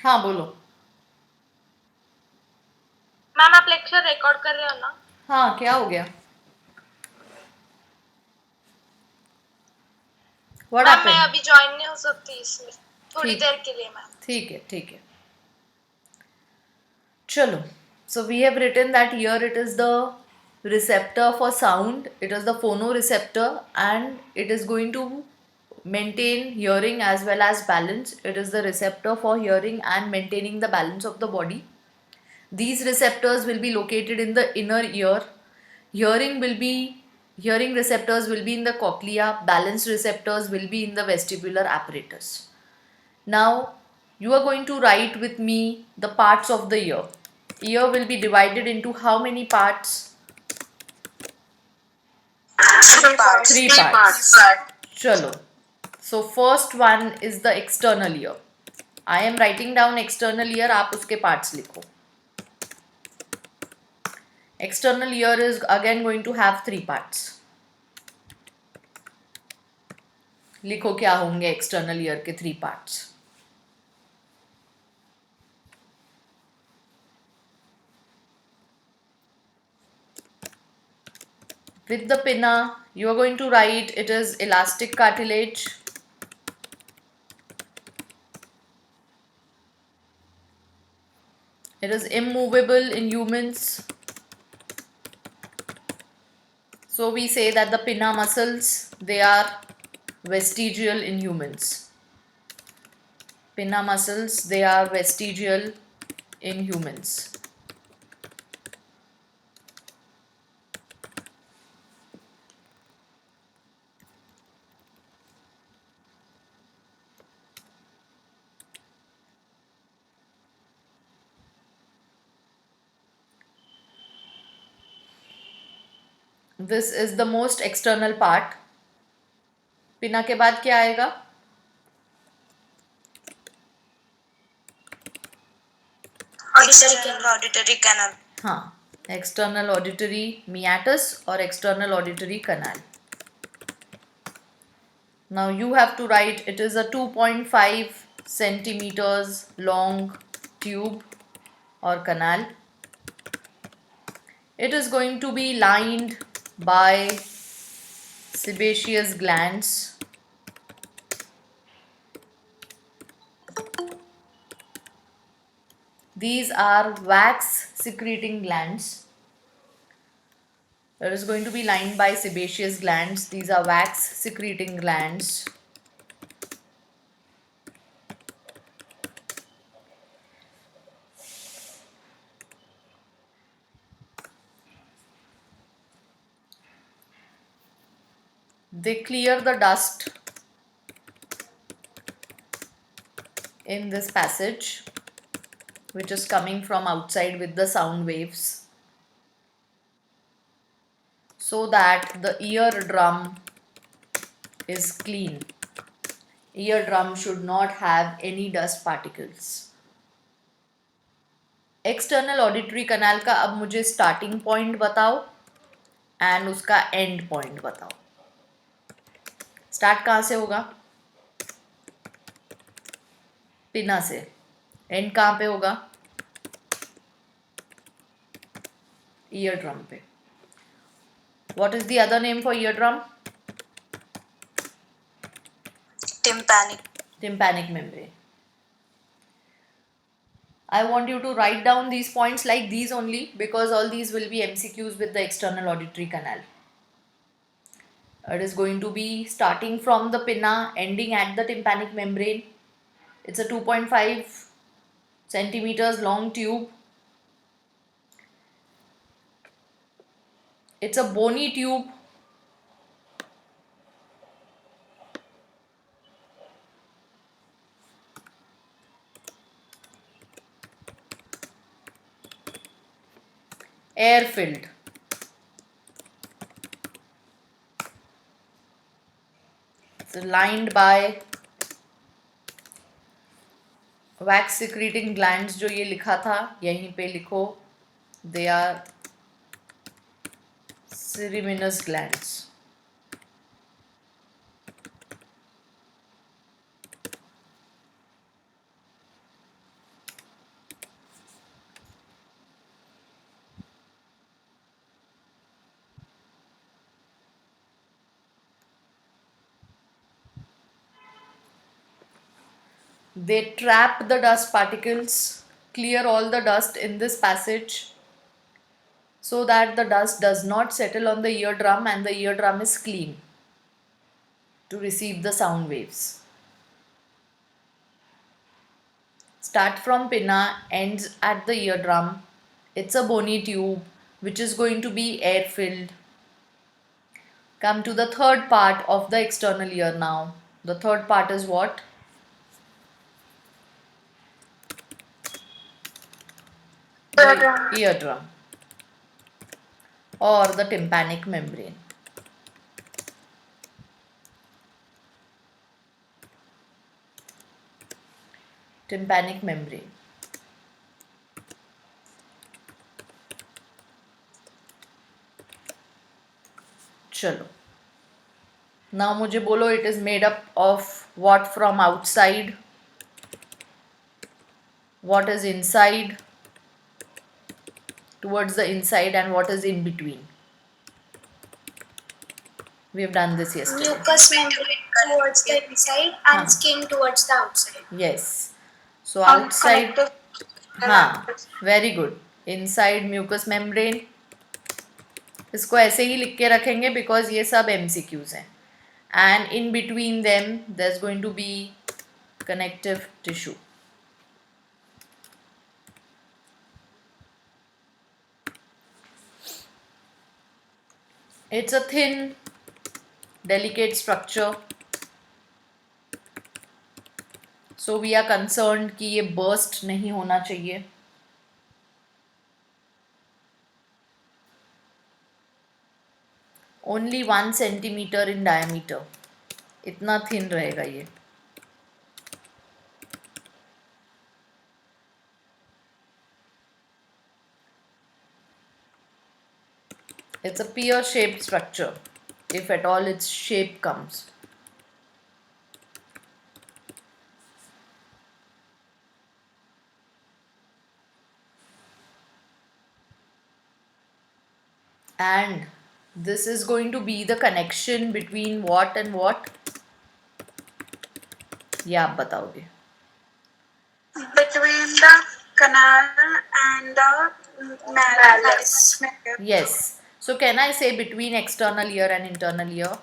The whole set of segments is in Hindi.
हाँ बोलो। मैम आप लेक्चर रिकॉर्ड कर रहे हो ना? हाँ, क्या हो गया? व्हाट मैम मैं हैपेंड? अभी ज्वाइन नहीं हो सकती इसलिए, थोड़ी ठीक, देर के लिए मैम। ठीक है, ठीक है। चलो, so we have written that here it is the receptor for sound, it is the phonoreceptor, and it is going to maintain hearing as well as balance. It is the receptor for hearing and maintaining the balance of the body. These receptors will be located in the inner ear. Hearing receptors will be in the cochlea, balance receptors will be in the vestibular apparatus. Now you are going to write with me the parts of the ear. Ear will be divided into how many parts? Three parts. Three parts. Chalo. So first one is the external ear. I am writing down external ear, आप उसके parts लिखो. External ear is again going to have three parts. लिखो क्या होंगे एक्सटर्नल ईयर के three parts. With the pinna you are going to write it is elastic cartilage, it is immovable in humans, so we say that the pinna muscles, they are vestigial in humans. Pinna muscles, they are vestigial in humans. This is the most external part. पिना के बाद क्या आएगा? Auditory canal. हाँ, एक्सटर्नल ऑडिटरी meatus और external auditory canal. Now you have to write it is a 2.5 centimeters long tube or canal. It is going to be lined by sebaceous glands. These are wax secreting glands. It is going to be lined by sebaceous glands. These are wax secreting glands. They clear the dust in this passage, which is coming from outside with the sound waves, so that the eardrum is clean. Eardrum should not have any dust particles. External auditory canal का अब मुझे स्टार्टिंग पॉइंट बताओ एंड उसका एंड पॉइंट बताओ. स्टार्ट कहाँ से होगा? पिना से. एंड कहाँ पे होगा? ईयर ड्रम पे. What is the other name for ear drum? Tympanic membrane. I want you to write down these points like these only, because all these will be MCQs with the external auditory canal. It is going to be starting from the pinna, ending at the tympanic membrane. It's a 2.5 centimeters long tube. It's a bony tube. Air filled. It's lined by wax secreting glands. जो ये लिखा था यहीं पे लिखो. They are cereminous glands. They trap the dust particles, clear all the dust in this passage so that the dust does not settle on the eardrum and the eardrum is clean to receive the sound waves. Start from pinna, ends at the eardrum. It's a bony tube which is going to be air filled. Come to the third part of the external ear now. The third part is what? The eardrum or the tympanic membrane. Tympanic membrane. चलो. Now मुझे बोलो, it is made up of what from outside, what is inside, towards the inside, and what is in between. We have done this yesterday. Mucous membrane towards the inside and skin towards the outside. Yes. So outside, very good. Inside mucous membrane. इसको ऐसे ही लिख के रखेंगे because ये सब MCQs हैं. And in between them, there's going to be connective tissue. It's a thin, delicate structure. So we are concerned कि ये burst नहीं होना चाहिए. Only 1 centimeter in diameter. इतना thin रहेगा ये. It's a pear-shaped structure, if at all its shape comes. And this is going to be the connection between what and what? ये आप बताओगे. Between the canal and the malleus. Yes. So can I say between external ear and internal ear?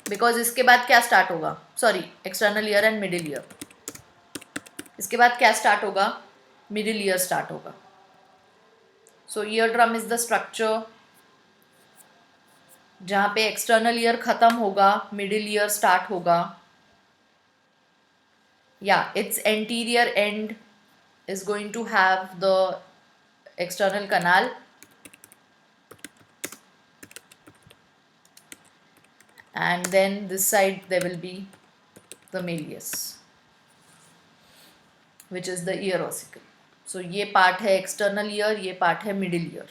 Because इसके बाद क्या start होगा? Sorry, external ear and middle ear. इसके बाद क्या start होगा? Middle ear start होगा. So eardrum is the structure जहाँ पे external ear खत्म होगा, middle ear start होगा. Yeah, its anterior end is going to have the external canal. And then this side there will be the malleus, which is the ear ossicle. So ये part है external ear, ये part है middle ear.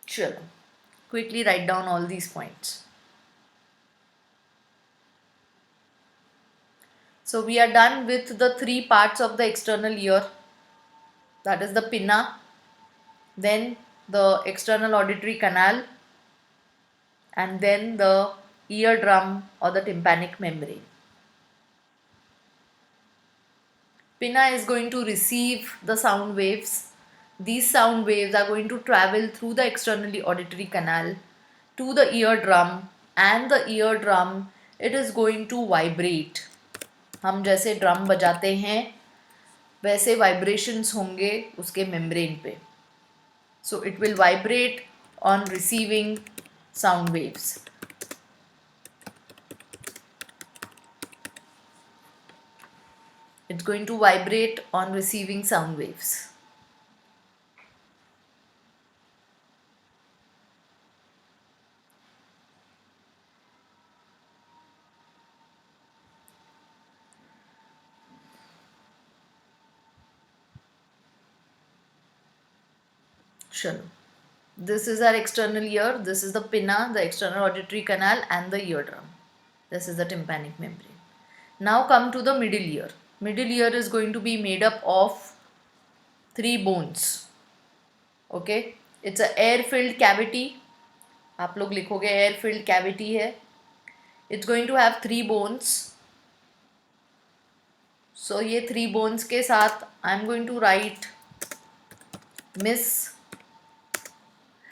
चलो, quickly write down all these points. So we are done with the 3 parts of the external ear. That is the pinna, then the external auditory canal, and then the eardrum or the tympanic membrane. Pinna is going to receive the sound waves. These sound waves are going to travel through the external auditory canal to the eardrum, and the eardrum, it is going to vibrate. हम जैसे ड्रम बजाते हैं वैसे वाइब्रेशंस होंगे उसके मेम्ब्रेन पे. So it will vibrate on receiving sound waves. It's going to vibrate on receiving sound waves. Chalo. This is our external ear, this is the pinna, the external auditory canal, and the eardrum. This is the tympanic membrane. Now come to the middle ear. Middle ear is going to be made up of 3 bones. Okay, it's a air filled cavity. आप लोग लिखोगे air filled cavity है. It's going to have 3 bones. So ये 3 bones के साथ I'm going to write Miss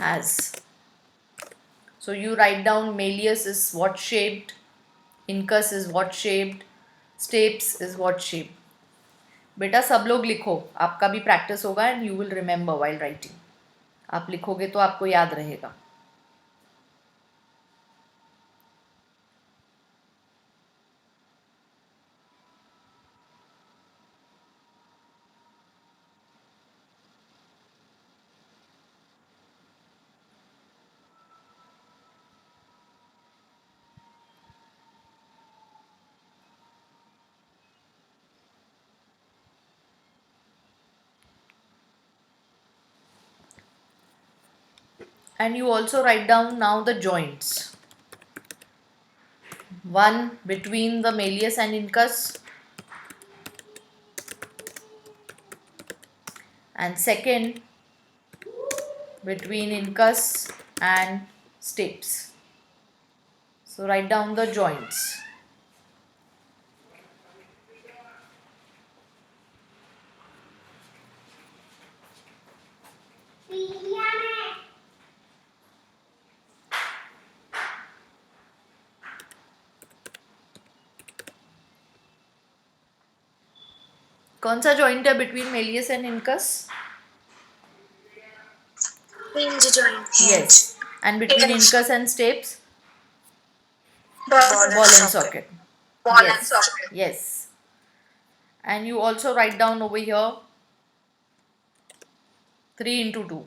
has. So you write down Malleus is what shaped, Incus is what shaped, Stapes is what shaped. बेटा सब लोग लिखो, आपका भी प्रैक्टिस होगा and you will remember while writing. आप लिखोगे तो आपको याद रहेगा. And you also write down now the joints. One between the malleus and incus, and second between incus and stapes. So write down the joints. कौन सा जॉइंट है between Méliès and incus? Hinge joint. Yes. And between incus and stapes? Ball Ball and and socket. Ball Yes. and socket. Yes. And you also write down over here 3 into 2.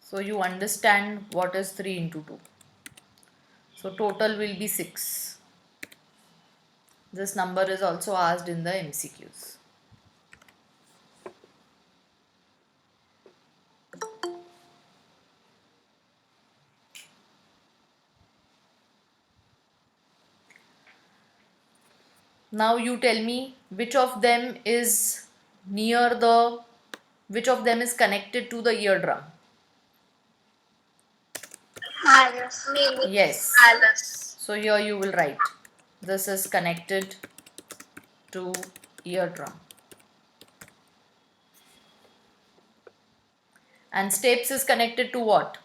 So you understand what is 3 into 2. So total will be 6. This number is also asked in the MCQs. Now you tell me which of them is which of them is connected to the eardrum? Malleus. Yes. Malleus. So here you will write, this is connected to eardrum. And stapes is connected to what?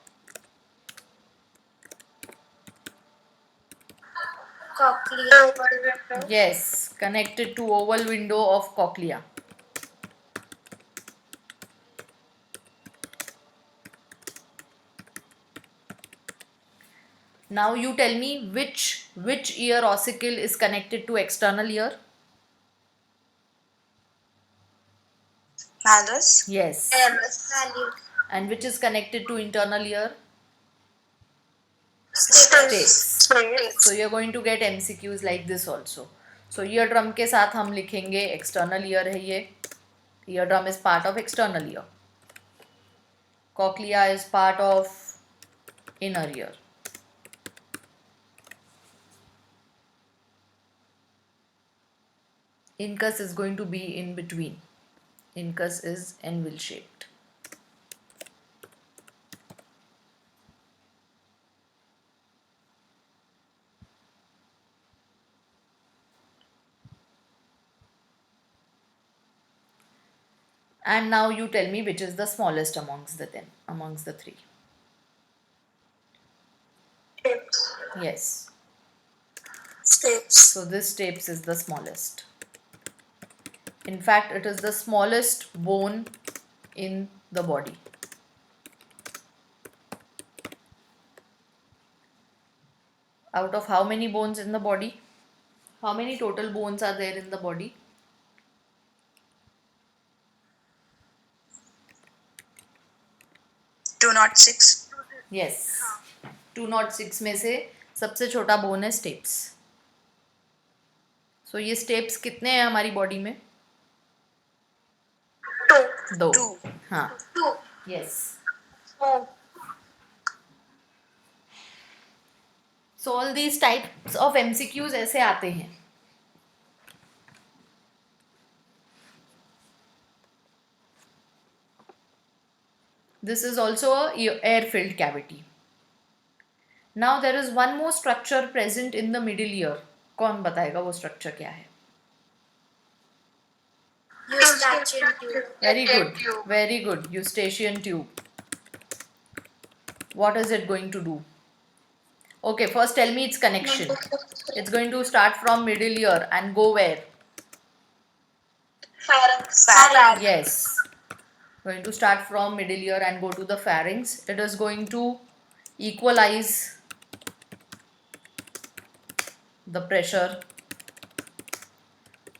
Cochlea. Yes, connected to oval window of cochlea. Now you tell me which ear ossicle is connected to external ear? Malleus. Yes. Malleus. And which is connected to internal ear? Stapes. So you are going to get MCQs like this also. So eardrum के साथ हम लिखेंगे external ear है ये. Eardrum is part of external ear. Cochlea is part of inner ear. Incus is going to be in between. Incus is anvil shaped. And now you tell me which is the smallest amongst the three. Stapes. Yes. Stapes. So this stapes is the smallest. In fact, it is the smallest bone in the body. Out of how many bones in the body? How many total bones are there in the body? Two not six. Yes. 206 में से सबसे छोटा बोन है स्टेप्स. सो ये स्टेप्स कितने हैं हमारी बॉडी में? Two. 2. हाँ. Two. Yes. Oh. So all these types of MCQs ऐसे आते हैं. This is also a air filled cavity. Now there is one more structure present in the middle ear. कौन बताएगा वो structure क्या है? Eustachian tube. Very good. Very good. Eustachian tube. What is it going to do? Okay, first tell me its connection. It's going to start from middle ear and go where? Pharynx. Yes. Going to start from middle ear and go to the pharynx. It is going to equalize the pressure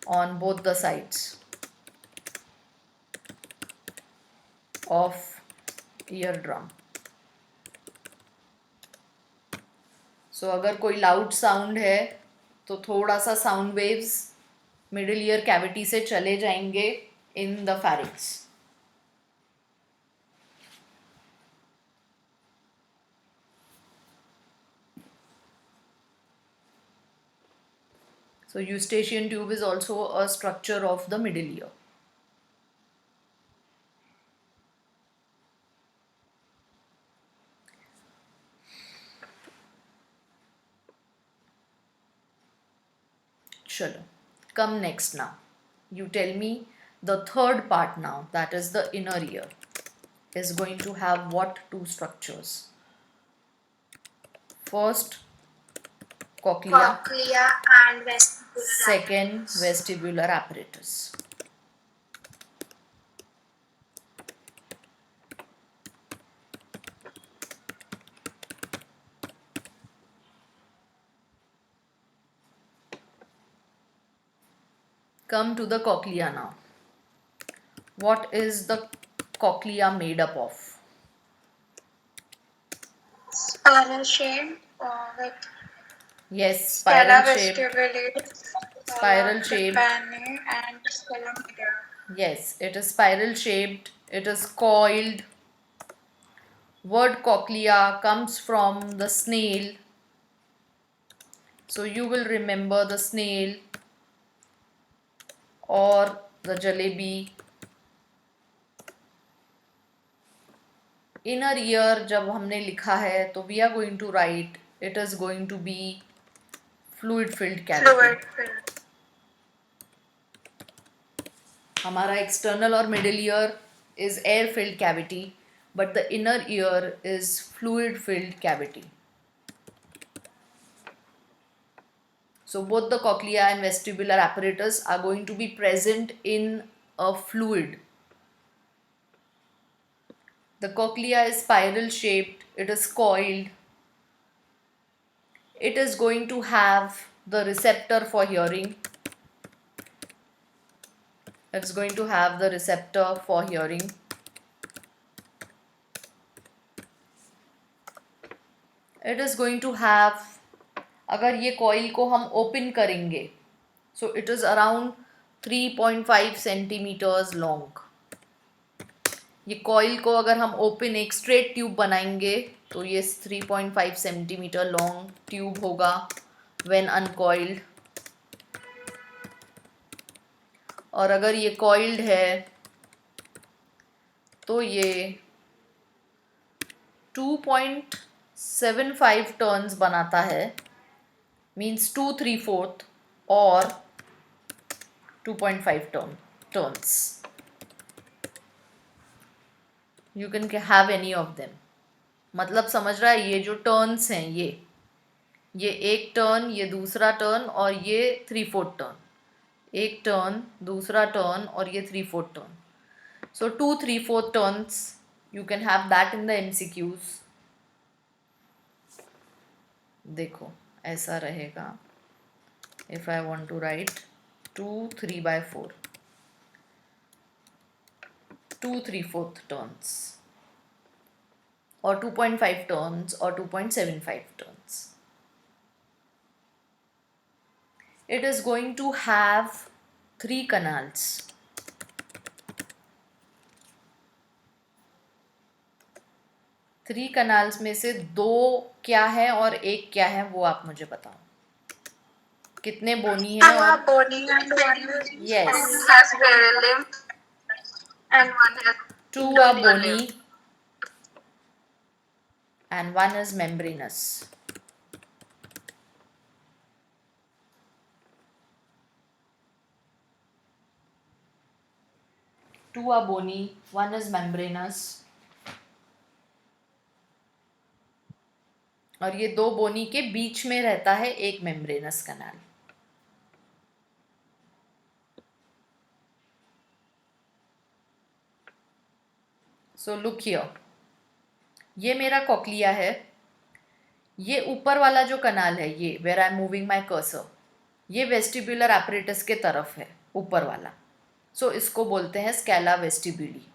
on both the sides of eardrum. So अगर कोई लाउड साउंड है तो थोड़ा सा sound waves middle ear cavity से चले जाएंगे in the pharynx. So eustachian tube is also a structure of the middle ear. Chalo. Come next now. You tell me the third part now, that is the inner ear, is going to have what two structures? First, cochlea. Cochlea and vestibular. Second, vestibular apparatus. Come to the cochlea now. What is the cochlea made up of? Spiral shape with Yes, scala spiral shape. vestibularis, Spiral shaped. tympani, and scala major. Yes, it is spiral shaped. It is coiled. Word cochlea comes from the snail. So you will remember the snail or the jalebi. Inner ear जब हमने लिखा है तो we are going to write it is going to be fluid filled cavity. Fluid filled. हमारा external और middle ear is air filled cavity, but the inner ear is fluid filled cavity. So both the cochlea and vestibular apparatus are going to be present in a fluid. The cochlea is spiral shaped, it is coiled. It is going to have the receptor for hearing. It's going to have the receptor for hearing. It is going to have, अगर ये coil को हम open करेंगे, so it is around 3.5 centimeters long. ये coil को अगर हम open एक straight tube बनाएंगे तो ये 3.5 centimeter long tube होगा when uncoiled. और अगर ये coiled है तो ये 2.75 turns बनाता है, means 2/3 or 2.5 turns. You can have any of them. मतलब समझ रहा है, ये जो टर्न्स हैं ये एक टर्न, ये दूसरा टर्न और ये 3/4 टर्न. एक टर्न, दूसरा टर्न और ये 3/4 turn. So 2/3 turns, you can have that in the MCQs. देखो ऐसा रहेगा. If I want to write 2 3/4, 2/3 turns or 2.5 turns or 2.75 turns. It is going to have 3 canals. Three canals में से 2 क्या है और एक क्या है वो आप मुझे बताओ. कितने बोनी है और Bony and one yes, has parallel and one has 2 are bony and 1 is membranous. two are bony, one is membranous. और ये दो बोनी के बीच में रहता है एक membranes canal. So look here, ये मेरा कॉक्लिया है. ये ऊपर वाला जो कनाल है, ये where I am moving my cursor, ये वेस्टिब्युलर एपरेटस के तरफ है, ऊपर वाला. सो इसको बोलते हैं स्कैला वेस्टिब्यूली.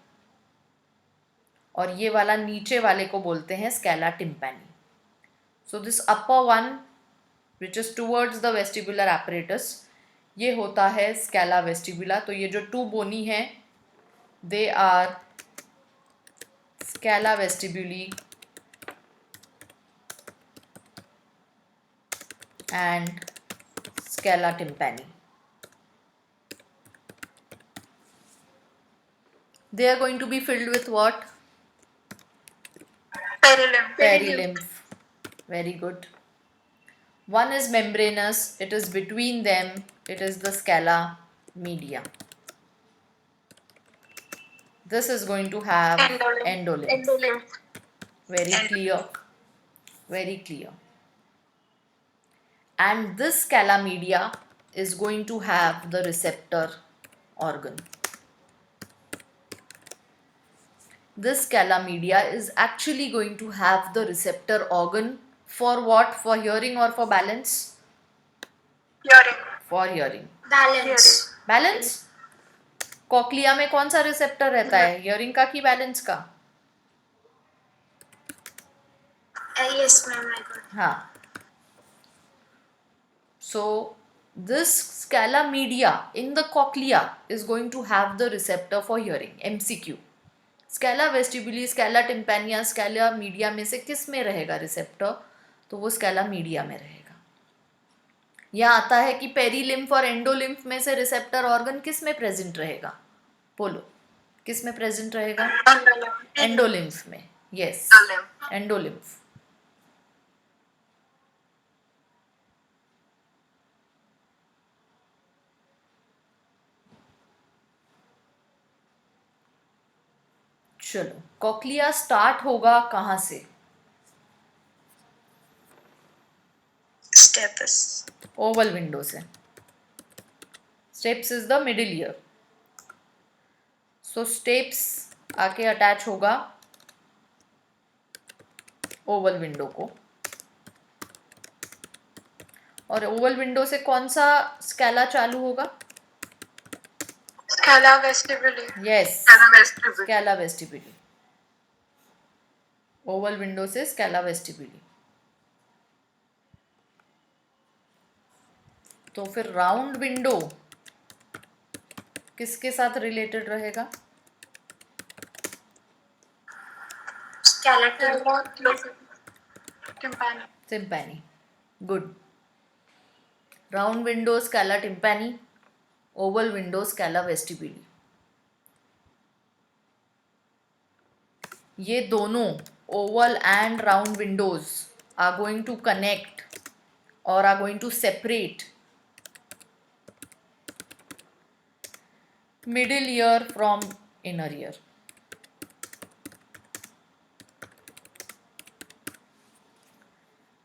और ये वाला नीचे वाले को बोलते हैं scala tympani. So this upper one which is towards the vestibular apparatus, ये होता है स्कैला वेस्टिबुला. तो ये जो टू बोनी है, they are scala vestibuli and scala tympani. They are going to be filled with what? Perilymph. Perilymph. Very good. One is membranous, it is between them, it is the scala media. This is going to have endolymph. Endolymph. Very clear. Very clear. And this scala media is going to have the receptor organ. This scala media is actually going to have the receptor organ for what? For hearing or for balance? Hearing. For hearing. Balance. Balance? Cochlea में कौन सा रिसेप्टर रहता है, हियरिंग का कि बैलेंस का? Yes, ma'am, I got. हाँ. So this scala media in the cochlea is going to have the receptor for hearing. MCQ. Scala vestibuli, scala tympani, scala media में से किस में रहेगा रिसेप्टर? तो वो स्कैला मीडिया में रहेगा. यहाँ आता है कि पेरीलिम्फ और एंडोलिम्फ में से रिसेप्टर ऑर्गन किस में प्रेजेंट रहेगा? बोलो, किस में प्रेजेंट रहेगा? एंडोलिम्फ में. Yes, endolymph. चलो, कॉक्लिया स्टार्ट होगा कहाँ से? Stapes. ओवल विंडो से. Steps is the middle ear. So steps आके अटैच होगा ओवल विंडो को. और ओवल विंडो से कौन सा स्कैला चालू होगा? Scala vestibuli. Yes, Scala vestibuli. Scala vestibuli. Oval window से स्कैला वेस्टिब्यूली. तो फिर राउंड विंडो किसके साथ रिलेटेड रहेगा? Scala Tympani. Tympani. Good. Round window scala tympani, oval window scala vestibuli. ये दोनों oval and round windows are going to connect और are going to separate middle ear from inner ear.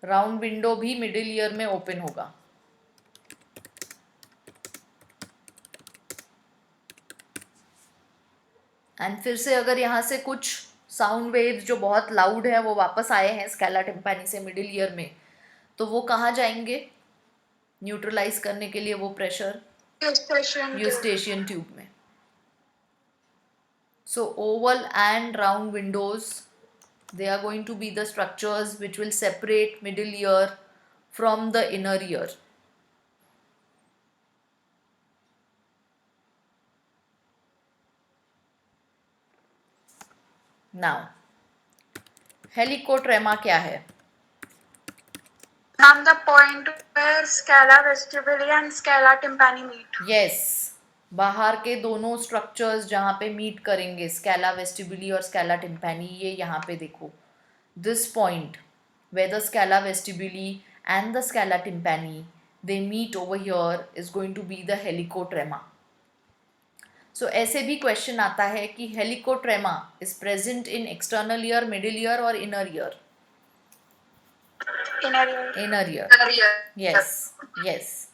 Round window भी मिडिल ईयर में ओपन होगा. एंड फिर से अगर यहाँ से कुछ साउंड वेव्स जो बहुत लाउड है वो वापस आए हैं स्कैला टिम्पैनी से मिडिल ईयर में, तो वो कहाँ जाएंगे न्यूट्रलाइज करने के लिए? वो प्रेशर यूस्टेशियन ट्यूब में. So oval and round windows, they are going to be the structures which will separate middle ear from the inner ear. Now, हेलिकोट्रेमा क्या है? Ma'am, the point where scala vestibuli and scala tympani meet. Yes, बाहर के दोनों स्ट्रक्चर्स जहाँ पे मीट करेंगे, स्कैला वेस्टिब्यूली और स्कैला टिम्पैनी, ये यहाँ पे देखो. This point where the scala vestibuli and the scala tympani they meet over here is going to be the helicotrema. So ऐसे भी क्वेश्चन आता है कि helicotrema is present in external ear, middle ear और inner ear? Inner ear. Inner ear. Yes, yes.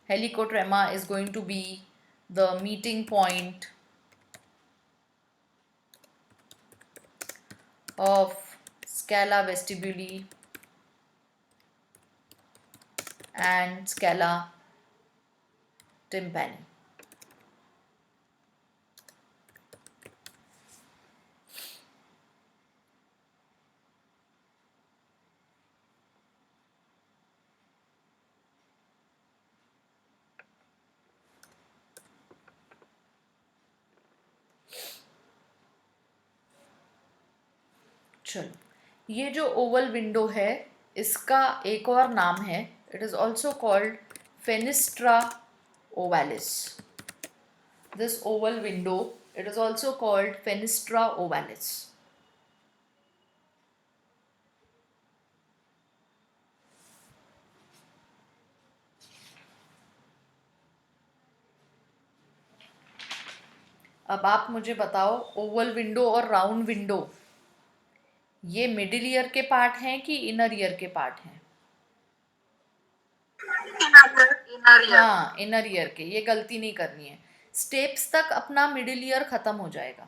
Helicotrema is going to be the meeting point of scala vestibuli and scala tympani. चलो, ये जो ओवल विंडो है इसका एक और नाम है, it is also called fenestra ovalis. This oval window, it is also called fenestra ovalis. अब आप मुझे बताओ, ओवल विंडो और राउंड विंडो ये मिडिल ईयर के पार्ट हैं कि इनर ईयर के पार्ट हैं? Inner ear. हाँ, इनर ईयर के. ये गलती नहीं करनी है. स्टेप्स तक अपना मिडिल ईयर खत्म हो जाएगा.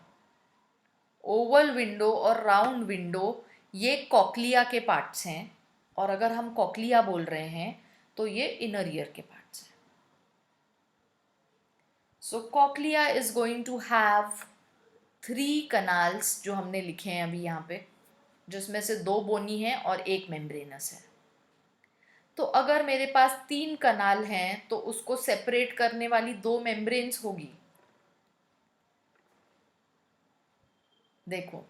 ओवल विंडो और राउंड विंडो ये कॉक्लिया के पार्ट्स हैं, और अगर हम कॉक्लिया बोल रहे हैं तो ये इनर ईयर के पार्ट्स हैं. So cochlea is going to have 3 canals जो हमने लिखे हैं अभी यहाँ पे, जिसमें से 2 बोनी हैं और 1 मेम्ब्रेनस है. तो अगर मेरे पास 3 कनाल हैं तो उसको सेपरेट करने वाली 2 मेम्ब्रेन्स होगी. देखो,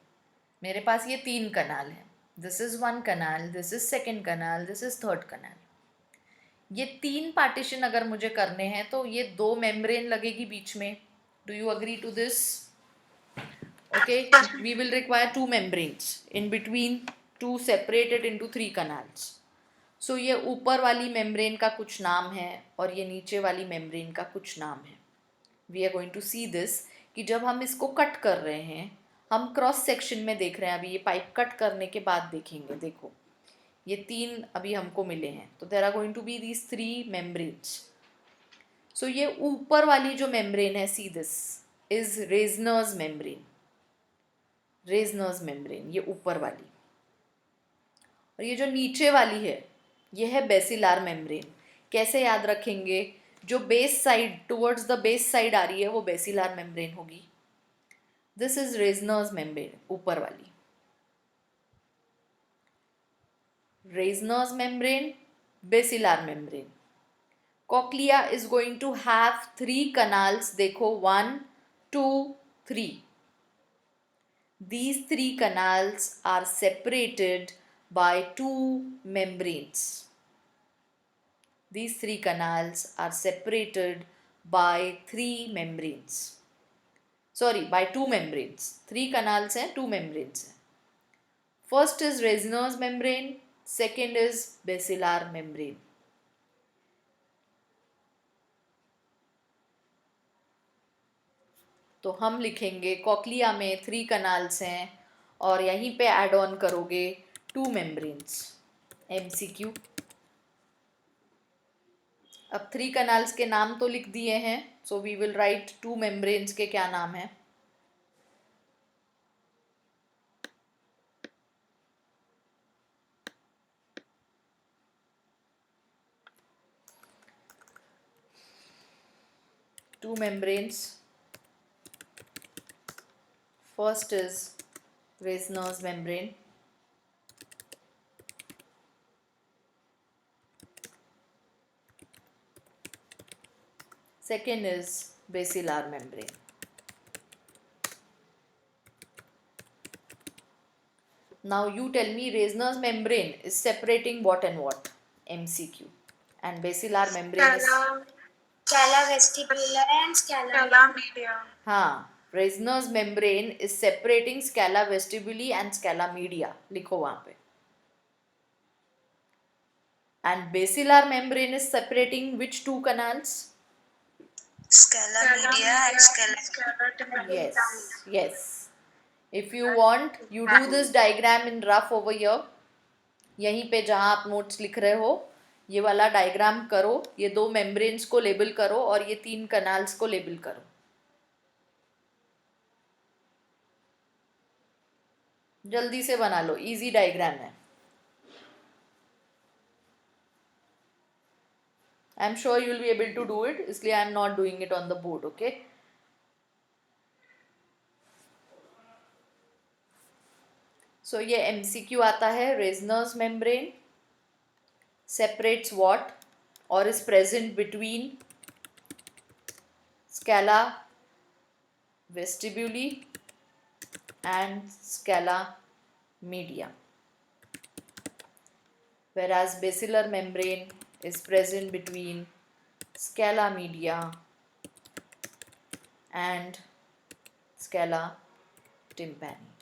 मेरे पास ये 3 कनाल हैं. This is 1 canal, this is 2nd canal, this is 3rd canal. ये 3 पार्टीशन अगर मुझे करने हैं तो ये 2 मेम्ब्रेन लगेगी बीच में. Do you agree to this? Okay, we will require 2 membranes in between to separate it into 3 canals. सो ये ऊपर वाली मेम्ब्रेन का कुछ नाम है और ये नीचे वाली मेम्ब्रेन का कुछ नाम है. We are going to see this कि जब हम इसको कट कर रहे हैं, हम क्रॉस सेक्शन में देख रहे हैं. अभी ये पाइप कट करने के बाद देखेंगे. देखो, ये 3 अभी हमको मिले हैं, तो there are going to be these 3 membranes. So ये ऊपर वाली जो मेम्ब्रेन है, see this is Reissner's membrane. Reissner's membrane ये ऊपर वाली, और ये जो नीचे वाली है ये है बेसिलार मेम्ब्रेन. कैसे याद रखेंगे? जो base side, towards the base side आ रही है वो बेसिलार मेम्ब्रेन होगी. दिस इज रेजनर्स मेम्ब्रेन, ऊपर वाली. Reissner's membrane, basilar membrane. Cochlea is going to have 3 canals. देखो, 1, 2, 3. These 3 canals are separated by 2 membranes. These 3 canals are separated by 3 membranes. Sorry, by 2 membranes. 3 canals हैं, 2 membranes हैं. First is Reznor's membrane, second is basilar membrane. तो हम लिखेंगे कॉक्लिया में 3 कनाल्स हैं और यहीं पे ऐड ऑन करोगे 2 मेम्ब्रेन्स. MCQ. अब 3 कनाल्स के नाम तो लिख दिए हैं, so we will write 2 membranes के क्या नाम है. Two membranes. First is Reznor's membrane. Second is basilar membrane. Now you tell me, Reznor's membrane is separating what and what? MCQ. And basilar membrane is... Scala vestibular and scala Scala media. हाँ, Reznor's membrane is separating scala vestibuli and scala media. लिखो वहाँ पे. And basilar membrane is separating which 2 canals? Scala media and Scala tympani. Yes. If you want, you do this diagram in rough over here. यहीं पे जहाँ आप नोट्स लिख रहे हो ये वाला डायग्राम करो, ये 2 मेम्ब्रेन्स को लेबल करो और ये 3 कनाल्स को लेबल करो. जल्दी से बना लो, इजी डायग्राम है. I am sure you will be able to do it, इसलिए I am not doing it on the board. Okay, so ये MCQ आता है. Reissner's membrane separates what or is present between scala vestibuli and scala media, whereas basilar membrane is present between scala media and scala tympani.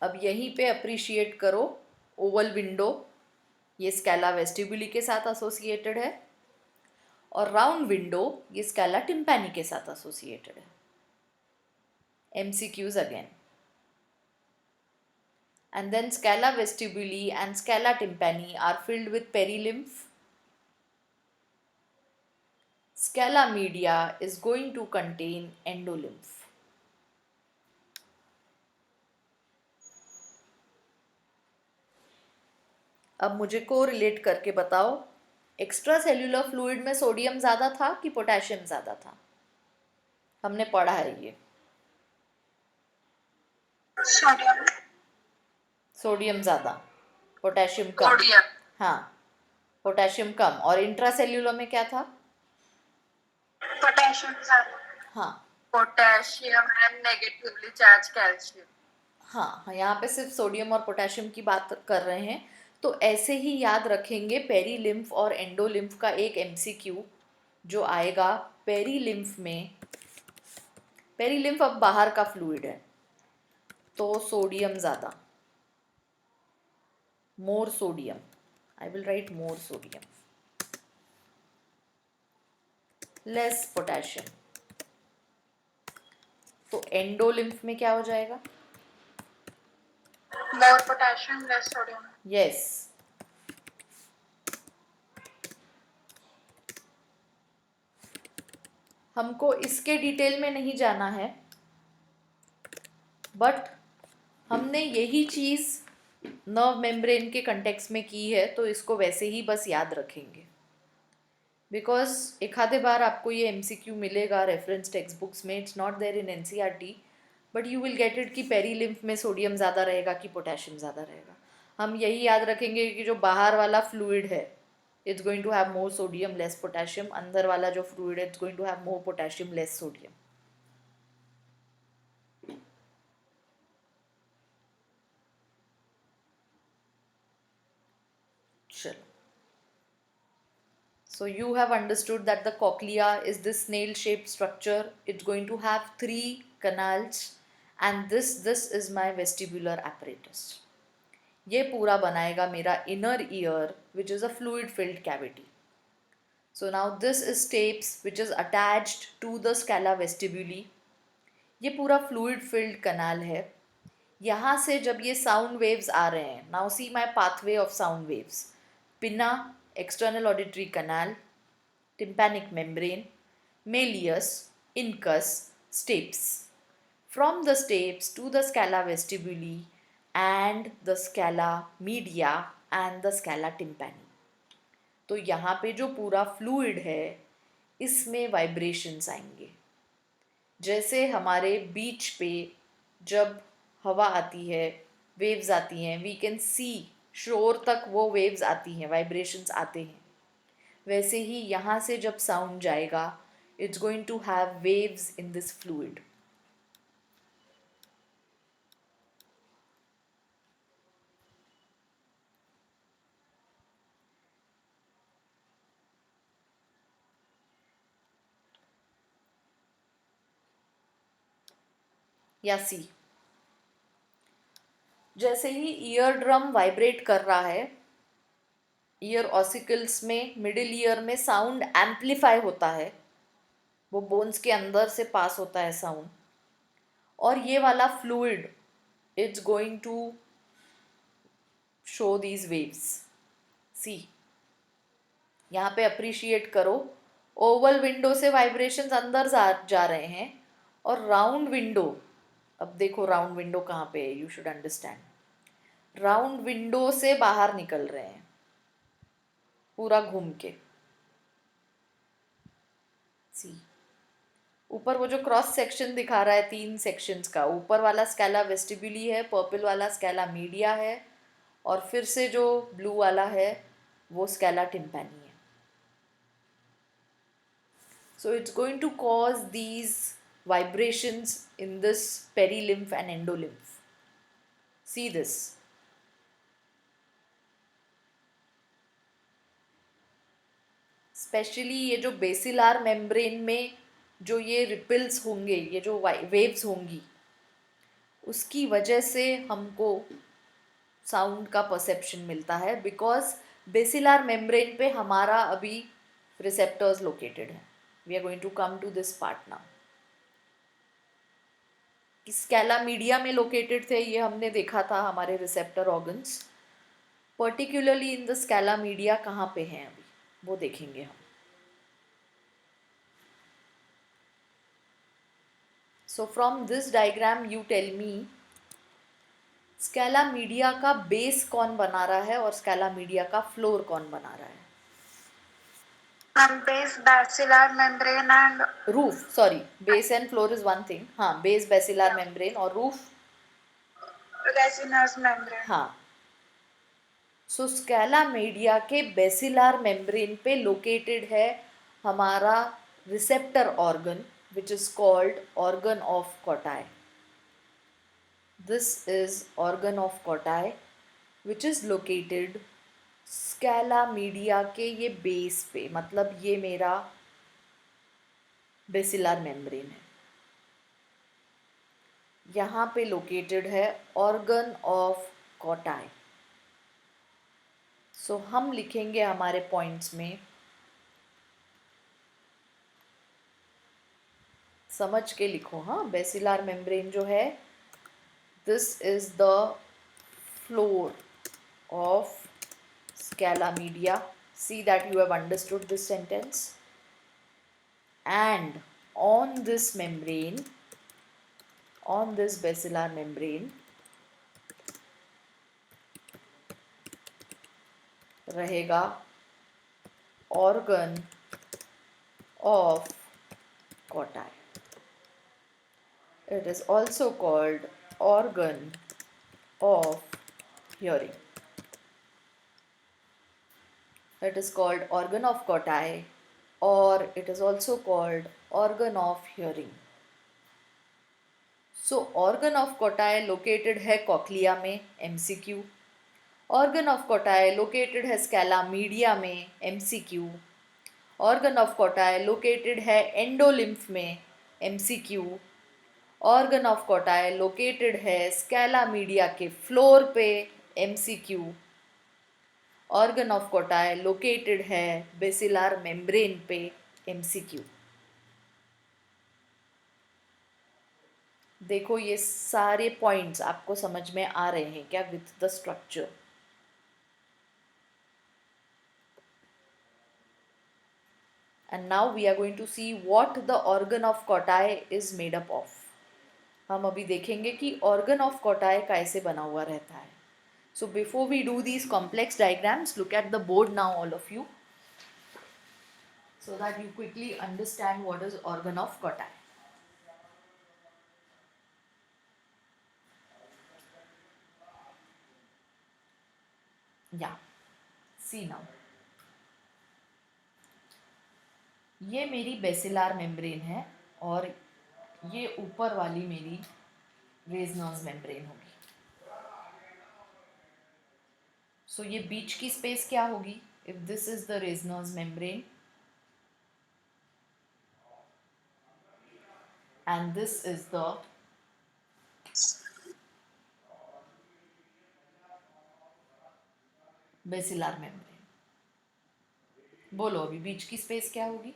अब यहीं पे अप्रिशिएट करो ओवल विंडो, ये स्कैला वेस्टिब्यूली के साथ एसोसिएटेड है और राउंड विंडो ये स्कैला टिम्पैनी के साथ एसोसिएटेड है. MCQs again. And then scala vestibuli and scala tympani are filled with perilymph. Scala media is going to contain endolymph. अब मुझे को रिलेट करके बताओ, एक्स्ट्रा सेल्यूलर फ्लूइड में सोडियम ज़्यादा था कि पोटेशियम ज़्यादा था? हमने पढ़ा है ये. Sodium. सोडियम ज़्यादा, पोटेशियम कम. Sodium. हाँ, पोटेशियम कम. और इंट्रा सेल्यूलर में क्या था? Potassium. हाँ Potassium and negatively charged calcium. हाँ, यहाँ पे सिर्फ सोडियम और पोटेशियम की बात कर रहे हैं. तो ऐसे ही याद रखेंगे पेरीलिम्फ और एंडोलिम्फ का एक MCQ जो आएगा. पेरीलिम्फ में, पेरीलिम्फ अब बाहर का फ्लूइड है तो सोडियम ज़्यादा, more sodium. I will write more sodium, less potassium. तो एंडोलिम्फ में क्या हो जाएगा? More potassium, less sodium. Yes. हमको इसके डिटेल में नहीं जाना है, बट हमने यही चीज़ नर्व मेम्ब्रेन के कंटेक्स्ट में की है तो इसको वैसे ही बस याद रखेंगे. बिकॉज एक आधे बार आपको ये MCQ मिलेगा रेफरेंस टेक्स्ट बुक्स में. It's not there in NCERT, but you will get it कि पेरीलिम्फ में सोडियम ज़्यादा रहेगा कि पोटेशियम ज़्यादा रहेगा. हम यही याद रखेंगे कि जो बाहर वाला फ्लूइड है it's going to have more sodium less potassium. अंदर वाला जो फ्लूइड है it's going to have more potassium less sodium. चलो, so you have understood that the cochlea is this snail shaped structure. It's going to have 3 canals and this is my vestibular apparatus. ये पूरा बनाएगा मेरा inner ear which is a fluid filled cavity. So now this is stapes which is attached to the scala vestibuli. ये पूरा fluid filled canal है. यहाँ से जब ये sound waves आ रहे हैं, now see my pathway of sound waves. Pinna, external auditory canal, tympanic membrane, malleus, incus, stapes. From the stapes to the scala vestibuli and the scala media and the scala tympani. तो यहाँ पे जो पूरा फ्लूइड है इसमें वाइब्रेशंस आएंगे. जैसे हमारे बीच पे जब हवा आती है, वेव्स आती हैं, वी कैन सी शोर तक वो वेव्स आती हैं, वाइब्रेशंस आते हैं. वैसे ही यहाँ से जब साउंड जाएगा it's going to have waves in this fluid. या सी, जैसे ही ईयर ड्रम वाइब्रेट कर रहा है, ईयर ऑसिकल्स में मिडिल ईयर में साउंड एम्पलीफाई होता है, वो बोन्स के अंदर से पास होता है साउंड, और ये वाला fluid it's going to show these waves. See, यहाँ पे अप्रिशिएट करो, ओवल विंडो से वाइब्रेशंस अंदर जा रहे हैं, और राउंड विंडो, अब देखो राउंड विंडो कहाँ पे है, you should understand, round window से बाहर निकल रहे हैं पूरा घूम के। सी, ऊपर वो जो क्रॉस सेक्शन दिखा रहा है 3 सेक्शंस का, ऊपर वाला स्कैला वेस्टिब्यूली है, पर्पल वाला स्कैला मीडिया है, और फिर से जो ब्लू वाला है वो स्कैला टिम्पैनी है। So it's going to cause these vibrations in this perilymph and endolymph. See this. Specially ये जो बेसिलार मेम्ब्रेन में जो ये रिपल्स होंगे, ये जो वेव्स होंगी, उसकी वजह से हमको साउंड का परसेप्शन मिलता है, बिकॉज बेसिलार मेम्ब्रेन पे हमारा अभी रिसेप्टर्स लोकेटेड हैं। We are going to come to this part now. Scala media में लोकेटेड थे, ये हमने देखा था हमारे receptor organs. Particularly in the scala media कहाँ पे हैं अभी, वो देखेंगे हम। So from this diagram you tell me, scala media का बेस कौन बना रहा है और स्कैला मीडिया का फ्लोर कौन बना रहा है? Base basilar membrane and roof, sorry, base and floor is one thing. हाँ, बेस बेसिलार मेम्ब्रेन और रूफ, resinous membrane. हाँ। सो स्कैला मीडिया के बेसिलार मेम्ब्रेन पे लोकेटेड है हमारा receptor organ, which is called organ of Kotai. This is organ of Kotai which is located Scala media के ये बेस पे, मतलब ये मेरा बेसिलार मेम्ब्रेन है, यहाँ पे लोकेटेड है ऑर्गन ऑफ कोटाई। सो हम लिखेंगे हमारे पॉइंट्स में, समझ के लिखो, हाँ। बेसिलार मेम्ब्रेन जो है, this is the floor of Scala media. See that you have understood this sentence. And on this membrane, on this basilar membrane, रहेगा organ of Kotai. It is also called organ of hearing. It is called organ of Kotai, or it is also called organ of hearing. So organ of Kotai located है कॉक्लिया में, MCQ. Organ of Kotai located है स्कैला मीडिया में, MCQ. Organ of Kotai located है एंडोलिम्फ में, MCQ. Organ of Kotai located है स्कैला मीडिया के फ्लोर पे, MCQ. Organ of Kotai located है बेसिलार मेम्ब्रेन पे, MCQ. देखो ये सारे पॉइंट्स आपको समझ में आ रहे हैं क्या with the structure? And now we are going to see what the organ of Kotai is made up of. हम अभी देखेंगे कि organ of Kotai कैसे बना हुआ रहता है. So before we do these complex diagrams, look at the board now, all of you, so that you quickly understand what is organ of Kotai. Yeah, see now. ये मेरी बेसिलार मेम्ब्रेन है और ये ऊपर वाली मेरी रेजनर्स मेम्ब्रेन होगी। सो ये बीच की स्पेस क्या होगी? If this is the Reissner's membrane and this is the basilar membrane. बोलो अभी बीच की स्पेस क्या होगी?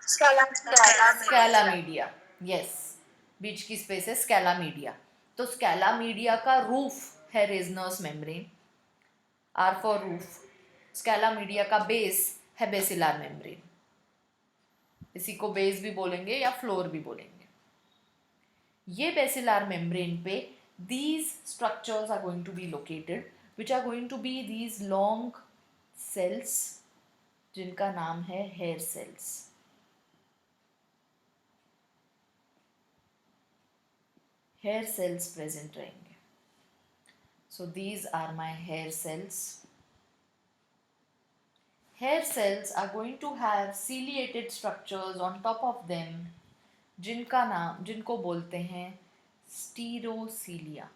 Scala. Scala media. यस, बीच की स्पेस है स्कैला मीडिया। तो स्कैला मीडिया का रूफ है Reissner's membrane, R for roof. Scala media का बेस है बेसिलार मेम्ब्रेन। इसी को बेस भी बोलेंगे या फ्लोर भी बोलेंगे। ये बेसिलार मेम्ब्रेन पे these structures are going to be located, which are going to be these long cells जिनका नाम है hair cells। hair cells present रहेंगे। So these are my hair cells। hair cells are going to have ciliated structures on top of them जिनको बोलते हैं स्टीरोसीलिया।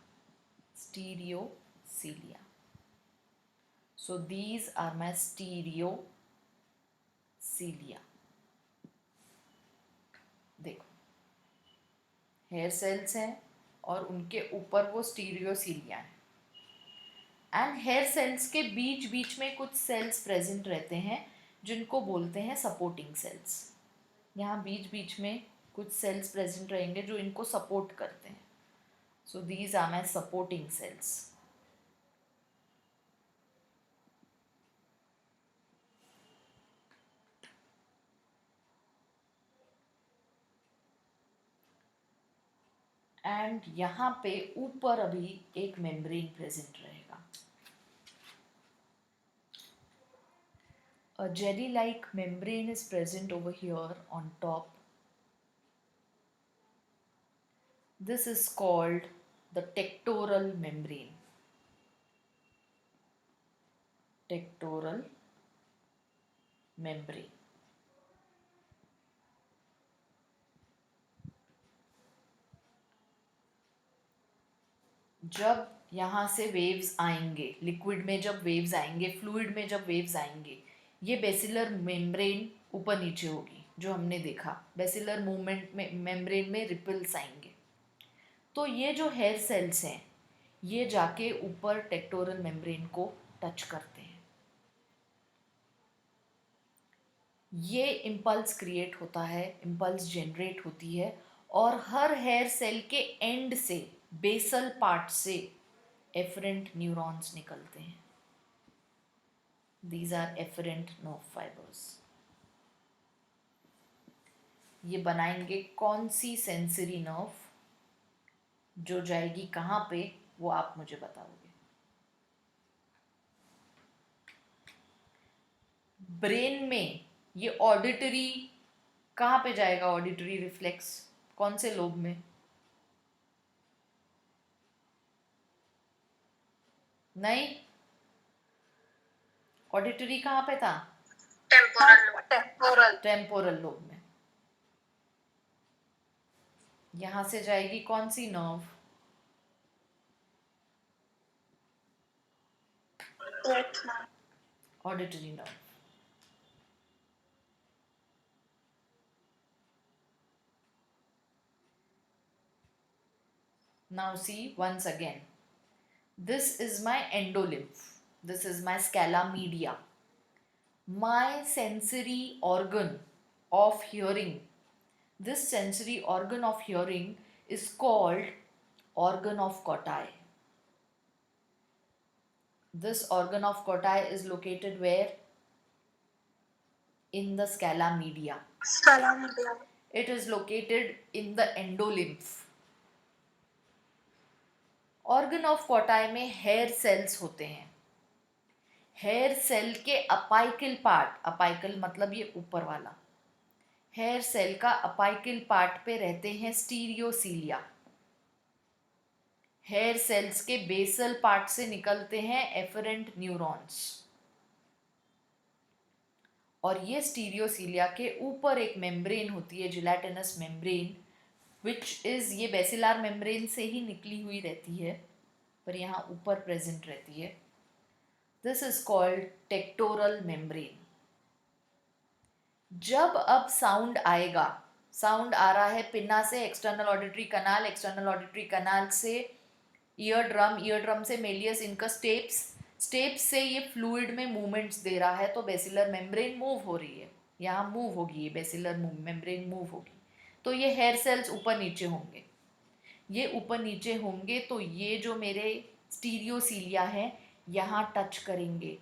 स्टीरियोसीलिया। So these are my stereocilia। देखो हेयर सेल्स हैं और उनके ऊपर वो स्टीरियोसीलिया है। एंड हेयर सेल्स के बीच बीच में कुछ सेल्स प्रेजेंट रहते हैं जिनको बोलते हैं सपोर्टिंग सेल्स। यहाँ बीच बीच में कुछ सेल्स प्रेजेंट रहेंगे जो इनको सपोर्ट करते हैं। So these are my supporting cells. And यहाँ पे ऊपर अभी एक मेम्ब्रेन प्रेजेंट रहेगा। A jelly-like membrane is present over here on top. This is called the tectoral membrane। Tectoral membrane। जब यहाँ से वेव्स आएंगे, लिक्विड में जब वेव्स आएंगे, फ्लूइड में जब वेव्स आएंगे, ये बेसिलर मेम्ब्रेन ऊपर नीचे होगी जो हमने देखा। बेसिलर मूवमेंट में मेम्ब्रेन में रिपल्स आएंगे। तो ये जो हेयर सेल्स हैं ये जाके ऊपर टेक्टोरल मेम्ब्रेन को टच करते हैं। ये इम्पल्स क्रिएट होता है, इम्पल्स जनरेट होती है और हर हेयर सेल के एंड से, बेसल पार्ट से एफरेंट न्यूरॉन्स निकलते हैं। These are efferent nerve fibers। ये बनाएंगे कौन सी सेंसरी नर्व, जो जाएगी कहाँ पे वो आप मुझे बताओगे। ब्रेन में ये ऑडिटरी कहाँ पे जाएगा? ऑडिटरी रिफ्लेक्स कौन से लोब में? नहीं, ऑडिटरी कहाँ पे था? टेम्पोरल लोब में। यहां से जाएगी कौन सी nerve? Auditory nerve. Now see once again. This is my endolymph. This is my scala media. My sensory organ of hearing. This sensory organ of hearing is called organ of Cautai. This organ of Cautai is located where? In the scala media. It is located in the endolymph। Organ of Corti में हेयर सेल्स होते हैं। हेयर सेल के अपाइकल पार्ट, अपाइकल मतलब ये ऊपर वाला, हेयर सेल का अपाइकल पार्ट पे रहते हैं स्टीरियोसीलिया। हेयर सेल्स के बेसल पार्ट से निकलते हैं एफरेंट न्यूरॉन्स और ये स्टीरियोसीलिया के ऊपर एक मेम्ब्रेन होती है, जिलेटिनस मेम्ब्रेन, विच इज, ये बेसिलार मेम्ब्रेन से ही निकली हुई रहती है पर यहाँ ऊपर प्रेजेंट रहती है। This is called tectorial membrane. जब अब साउंड आएगा, साउंड आ रहा है पिन्ना से एक्सटर्नल ऑडिटरी कनाल, एक्सटर्नल ऑडिटरी कनाल से ईयर ड्रम से मेलियस इनका स्टेप्स से ये फ्लूइड में मूवमेंट्स दे रहा है, तो बेसिलर मेम्ब्रेन मूव हो रही है, यहाँ मूव होगी, ये बेसिलर मेम्ब्रेन मूव होगी, तो ये हेयर सेल्स ऊपर नीचे होंगे, ये ऊपर नीचे होंगे, तो ये जो मेरे स्टीरियोसीलिया हैं यहाँ टच करेंगे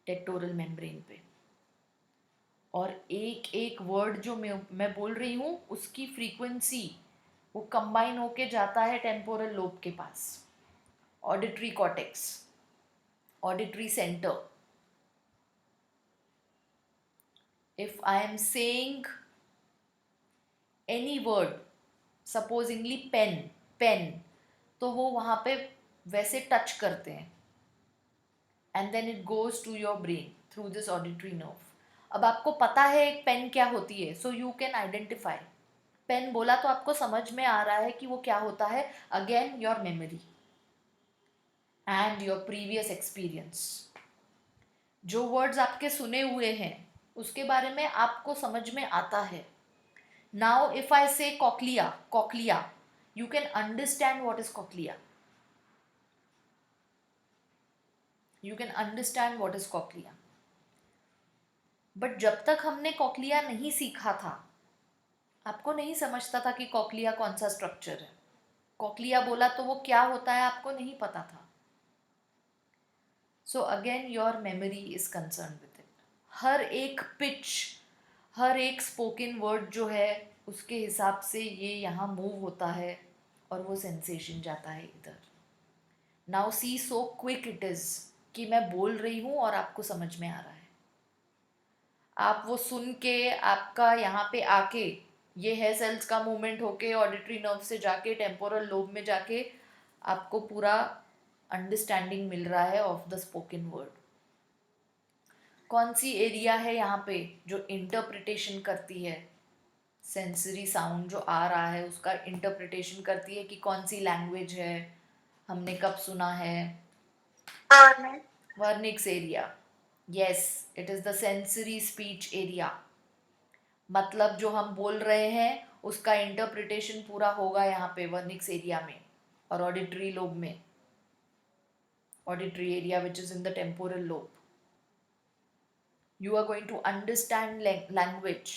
टेक्टोरल मेम्ब्रेन पे, और एक एक वर्ड जो मैं बोल रही हूँ उसकी फ्रीक्वेंसी वो कंबाइन होके जाता है टेम्पोरल लोब के पास, auditory cortex, auditory centre. If I am saying any word, supposingly pen, तो वो वहाँ पे वैसे टच करते हैं, and then it goes to your brain through this auditory nerve. अब आपको पता है एक पेन क्या होती है, so you can identify. Pen बोला तो आपको समझ में आ रहा है कि वो क्या होता है. Again your memory and your previous experience, जो वर्ड्स आपके सुने हुए हैं उसके बारे में आपको समझ में आता है. नाउ इफ आई से cochlea, you can understand what is cochlea. You can understand what is cochlea. But जब तक हमने कॉक्लिया नहीं सीखा था, आपको नहीं समझता था कि कॉक्लिया कौन सा स्ट्रक्चर है. कॉक्लिया बोला तो वो क्या होता है आपको नहीं पता था. So again your memory is concern with it. हर एक पिच, हर एक स्पोकन वर्ड जो है उसके हिसाब से ये यहाँ मूव होता है और वो सेंसेशन जाता है इधर. Now see so quick it is कि मैं बोल रही हूँ और आपको समझ में आ रहा है. आप वो सुन के आपका यहाँ पे आके ये है सेल्स का मूवमेंट होके ऑडिटरी नर्व से जाके टेम्पोरल लोब में जाके आपको पूरा अंडरस्टैंडिंग मिल रहा है ऑफ द स्पोकन वर्ड. कौन सी एरिया है यहाँ पे जो इंटरप्रिटेशन करती है, सेंसरी साउंड जो आ रहा है उसका इंटरप्रिटेशन करती है कि कौन सी लैंग्वेज है, हमने कब सुना है. Wernicke's area. Yes, it is the sensory speech area. मतलब जो हम बोल रहे हैं उसका इंटरप्रिटेशन पूरा होगा यहाँ पे वर्निक्स एरिया में और ऑडिटरी लोब में, auditory area which is in the temporal lobe. You are going to understand language.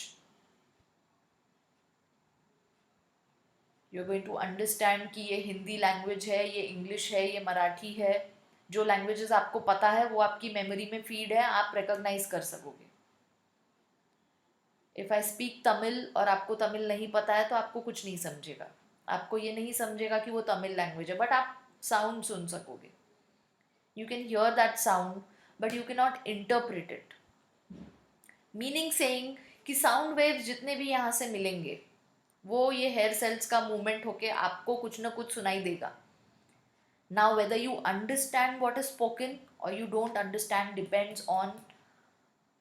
You are going to understand कि ये हिंदी लैंग्वेज है, ये इंग्लिश है, ये मराठी है. जो लैंग्वेजेस आपको पता है वो आपकी मेमोरी में फीड है, आप रिकॉग्नाइज कर सकोगे. इफ़ आई स्पीक तमिल और आपको तमिल नहीं पता है तो आपको कुछ नहीं समझेगा, आपको ये नहीं समझेगा कि वो तमिल लैंग्वेज है, बट आप साउंड सुन सकोगे. You can hear that sound but you can not interpret it. Meaning saying कि साउंड वेव्स जितने भी यहाँ से मिलेंगे वो ये हेयर सेल्स का मूवमेंट होके आपको कुछ ना कुछ सुनाई देगा. Now whether you understand what is spoken or you don't understand depends on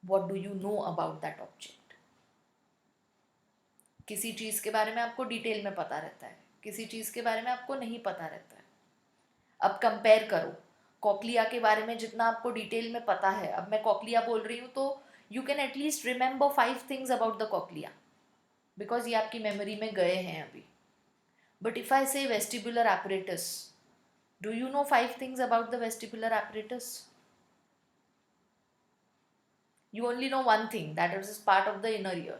what do you know about that object. किसी चीज़ के बारे में आपको डिटेल में पता रहता है, किसी चीज़ के बारे में आपको नहीं पता रहता है. अब कंपेयर करो, कॉक्लिया के बारे में जितना आपको डिटेल में पता है, अब मैं कॉक्लिया बोल रही हूँ तो you can at least remember 5 things about the cochlea because ये आपकी मेमोरी में गए हैं अभी. बट इफ़ आई से vestibular apparatus, do you know 5 things about the vestibular apparatus? You only know one thing, that is part of the inner ear.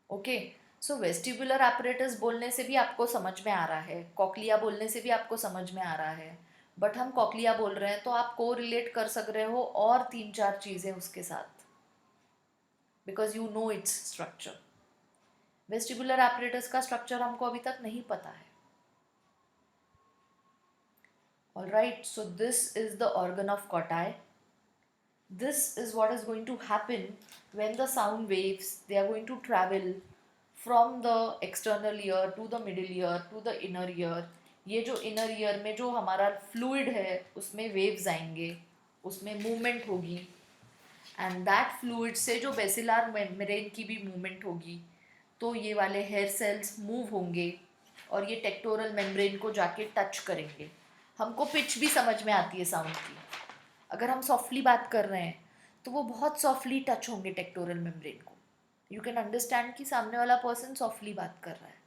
Okay, so vestibular apparatus बोलने से भी आपको समझ में आ रहा है, कॉक्लिया बोलने से भी आपको समझ में आ रहा है, बट हम कॉक्लिया बोल रहे हैं तो आप को रिलेट कर सक रहे हो और 3-4 चीज़ें उसके साथ, because you know its structure. Vestibular apparatus का स्ट्रक्चर हमको अभी तक नहीं पता है. Alright, so this is the organ of Kotai. This is what is going to happen when the sound waves, they are going to travel from the external ear to the middle ear to the inner ear. ये जो inner ear में जो हमारा fluid है उसमें waves आएंगे, उसमें movement होगी, and that fluid से जो basilar membrane की भी movement होगी, तो ये वाले hair cells move होंगे और ये टेक्टोरल मेम्ब्रेन को जाके टच करेंगे. हमको पिच भी समझ में आती है साउंड की. अगर हम सॉफ्टली बात कर रहे हैं तो वो बहुत सॉफ्टली टच होंगे टेक्टोरल मेम्ब्रेन को. यू कैन अंडरस्टैंड कि सामने वाला पर्सन सॉफ्टली बात कर रहा है.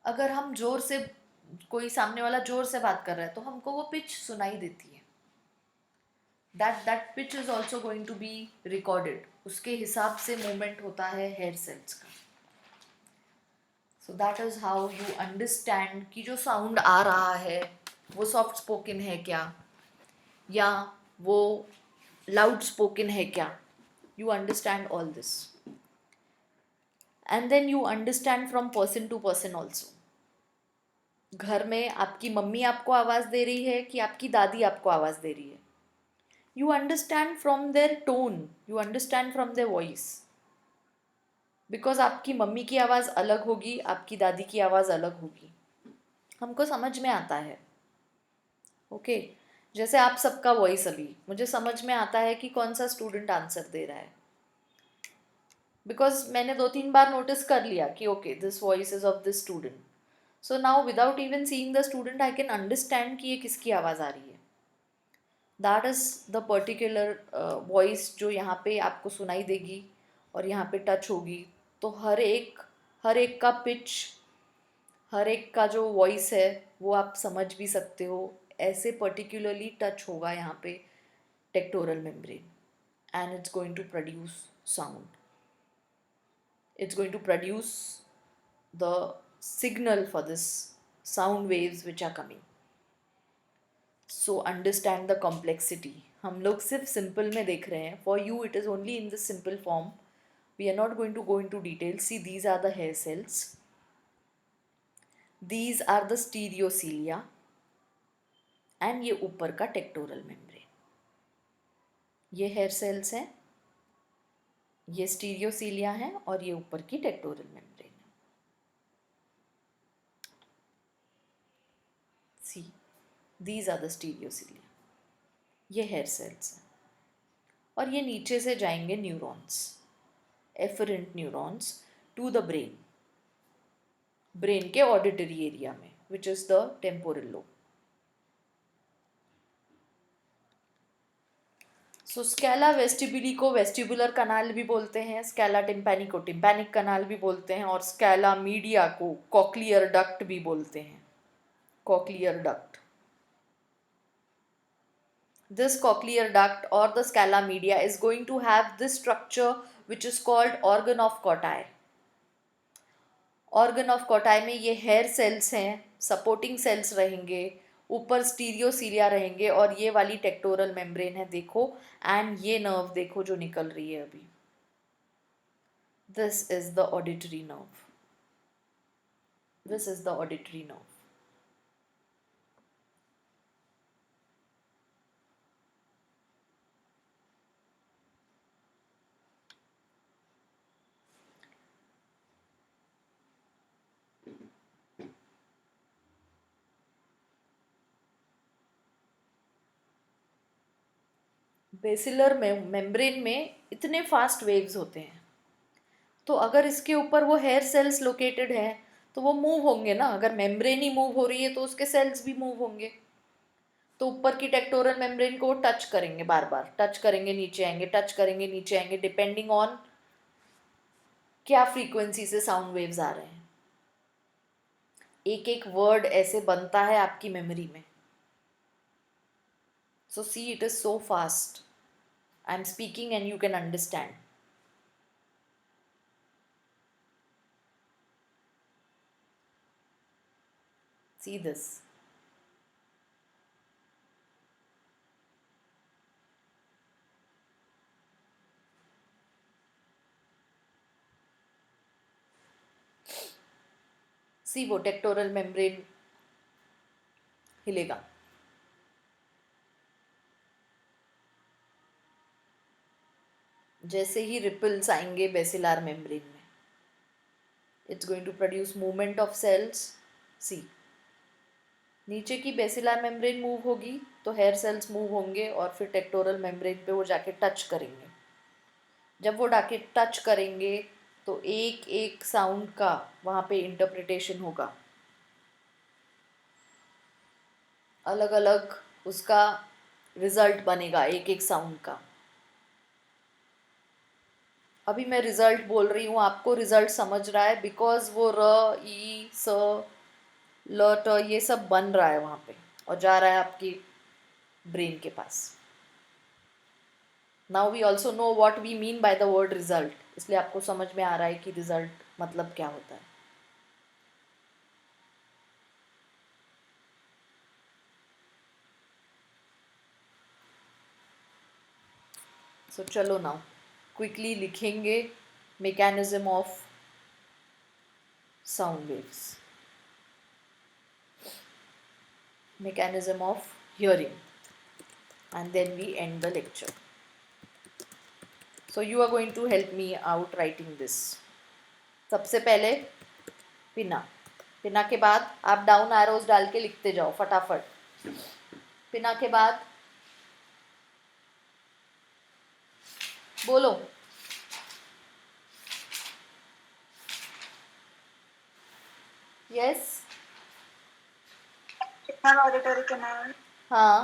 अगर हम जोर से, कोई सामने वाला जोर से बात कर रहा है तो हमको वो पिच सुनाई देती है. That pitch is also going to be recorded. उसके हिसाब से मूवमेंट होता है हेयर सेल्स का. So that is how you understand कि जो साउंड आ रहा है वो सॉफ्ट स्पोकन है क्या या वो लाउड स्पोकन है क्या. You understand all this and then you understand from person to person also. घर में आपकी मम्मी आपको आवाज़ दे रही है कि आपकी दादी आपको आवाज़ दे रही है. You understand from their tone, you understand from their voice. Because आपकी मम्मी की आवाज़ अलग होगी, आपकी दादी की आवाज़ अलग होगी. हमको समझ में आता है. ओके जैसे आप सबका वॉइस अभी मुझे समझ में आता है कि कौन सा स्टूडेंट आंसर दे रहा है. बिकॉज मैंने 2-3 बार नोटिस कर लिया कि okay this voice is of this student. So now without even seeing the student I can understand कि ये किसकी आवाज़ आ रही है. That is the particular voice जो यहाँ पे आपको सुनाई देगी और यहाँ पे टच होगी. तो हर एक का पिच, हर एक का जो वॉइस है वो आप समझ भी सकते हो. ऐसे पर्टिकुलरली टच होगा यहाँ पे tectorial membrane and it's going to produce sound. It's going to produce the signal for this sound waves which are coming. So understand the complexity. हम लोग सिर्फ सिंपल में देख रहे हैं. For you it is only in the simple form. We are not going to go into details. See, these are the hair cells. These are the stereocilia. And ये ऊपर का टेक्टोरल मेम्ब्रेन. ये हेयर सेल्स हैं, ये स्टीरियोसीलिया हैं और ये ऊपर की टेक्टोरल मेम्ब्रेन है. See these are the stereocilia. ये हेयर सेल्स हैं और ये नीचे से जाएंगे neurons, efferent neurons to the brain. Brain के ऑडिटरी एरिया में which is the temporal lobe. So scala vestibuli को वेस्टिबुलर कनाल भी बोलते हैं, स्कैला टिम्पैनी को टिम्पैनिक कनाल भी बोलते हैं और स्कैला मीडिया को कॉक्लियर डक्ट भी बोलते हैं. Cochlear duct. This cochlear duct or the scala media is going to have this structure which is called organ of Corti. Organ of Corti में ये hair cells हैं, supporting cells रहेंगे, ऊपर स्टीरियोसीलिया रहेंगे और ये वाली टेक्टोरल मेम्ब्रेन है देखो. एंड ये नर्व देखो जो निकल रही है अभी. This is the auditory nerve. This is the auditory nerve. Basilar membrane में इतने फास्ट वेव्स होते हैं, तो अगर इसके ऊपर वो हेयर सेल्स लोकेटेड है तो वो मूव होंगे ना. अगर मेम्ब्रेन ही मूव हो रही है तो उसके सेल्स भी मूव होंगे. तो ऊपर की टेक्टोरल मेम्ब्रेन को वो टच करेंगे, बार बार टच करेंगे, नीचे आएंगे, टच करेंगे, नीचे आएंगे, डिपेंडिंग ऑन क्या फ्रीक्वेंसी से साउंड वेव्स आ रहे हैं. एक एक वर्ड ऐसे बनता है आपकी मेमोरी में. So see, it is so fast. I'm speaking and you can understand. See this. See वो टेक्टोरल मेम्ब्रेन हिलेगा. जैसे ही रिपल्स आएंगे बेसिलार मेम्ब्रेन में, it's going to produce movement of cells. See नीचे की बेसिलार मेम्ब्रेन मूव होगी तो हेयर सेल्स मूव होंगे और फिर टेक्टोरल मेम्ब्रेन पे वो जाके टच करेंगे. जब वो जाके टच करेंगे तो एक एक साउंड का वहाँ पे इंटरप्रिटेशन होगा. अलग अलग उसका रिजल्ट बनेगा एक एक साउंड का. अभी मैं रिजल्ट बोल रही हूँ, आपको रिजल्ट समझ रहा है बिकॉज वो र ई स ल ट ये सब बन रहा है वहाँ पे और जा रहा है आपकी ब्रेन के पास. Now we also know what we mean by the word result, इसलिए आपको समझ में आ रहा है कि रिजल्ट मतलब क्या होता है. सो चलो नाउ क्विकली लिखेंगे mechanism of sound waves, mechanism of hearing, and then we end the lecture. So you are going to help me out writing this. सबसे पहले पिना, पिना के बाद आप डाउन एरोज डाल के लिखते जाओ फटाफट. पिना के बाद बोलो. यस. Auditory canal. हाँ.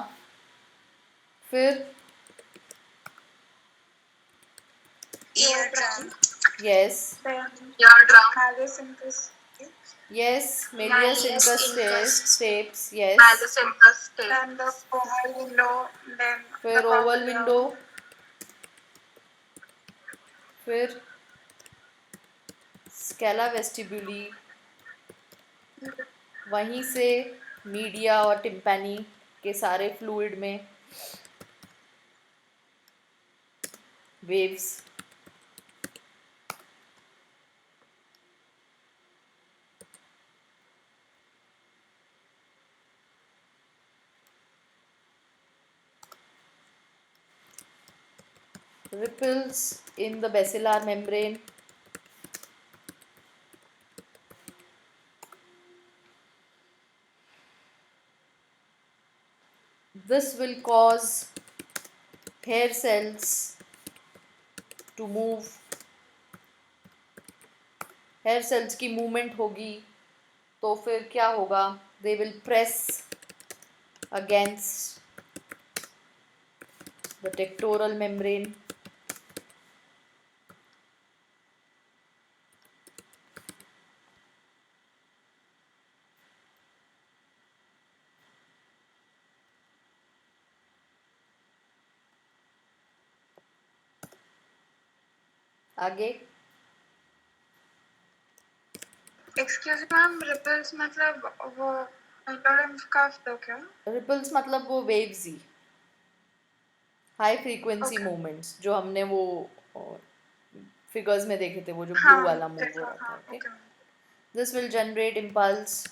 फिर Eardrum. Yes. Then eardrum. Malleus incus. Yes. Malleus Malleus incus incus. stapes. Yes. Malleus incus. Then the oval window. Then फिर the ओवल cochlea. विंडो. फिर स्केला वेस्टिब्यूली, वहीं से मीडिया और टिम्पैनी के सारे फ्लूइड में waves. ripples in the basilar membrane. This will cause hair cells to move. Hair cells की मूवमेंट होगी तो फिर क्या होगा? They will press against the tectorial membrane. आगे. Excuse me, मैम रिपल्स मतलब वो इंडोलेंस का फ्लो क्या? रिपल्स मतलब वो वेव्स ही, हाई फ्रीक्वेंसी Okay. मूवमेंट्स जो हमने वो फिगर्स में देखे थे, वो जो ब्लू हाँ, वाला मूव हो देखो, रहा था. हाँ, okay. okay. This will generate impulse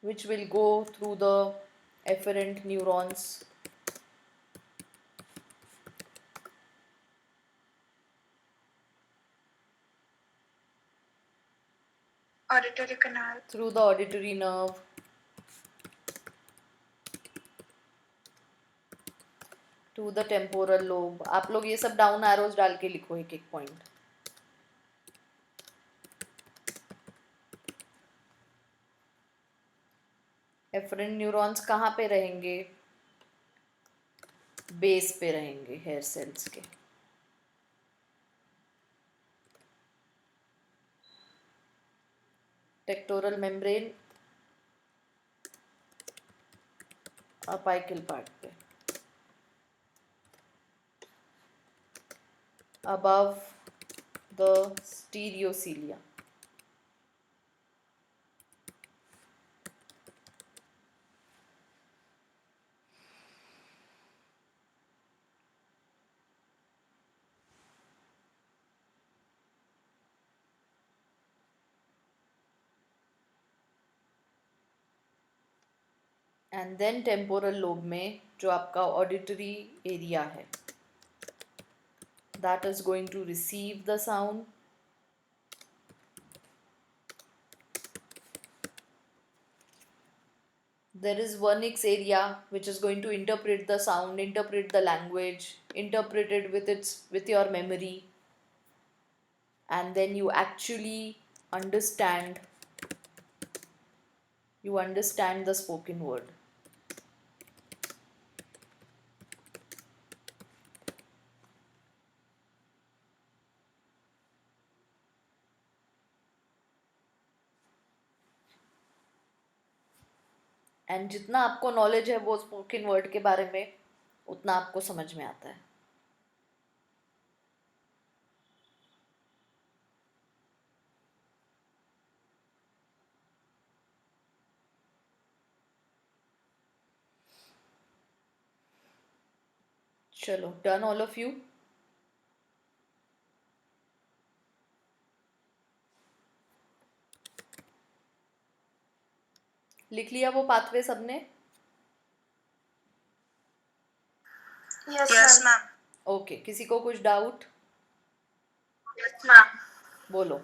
which will go through the efferent neurons. Auditory canal. Through the auditory nerve to the temporal lobe. आप लोग ये सब डाउन एरोज डाल के लिखो एक एक पॉइंट. एफरेंट न्यूरॉन्स कहाँ पे रहेंगे? बेस पे रहेंगे हेयर सेल्स के. टेक्टोरल मेम्ब्रेन अपाइकल पार्ट पे, above the stereocilia. And then temporal lobe में जो आपका ऑडिटरी एरिया है, that is going to receive the sound. There is vernix area which is going to interpret the sound, interpret the language, interpret it with your memory, and then you actually understand the spoken word. And जितना आपको नॉलेज है वो स्पोकन वर्ड के बारे में, उतना आपको समझ में आता है. चलो, डन ऑल ऑफ यू. लिख लिया वो पाथवे सबने? Yes, Yes, ma'am. ma'am. Okay, किसी को कुछ डाउट? Yes, ma'am. बोलो.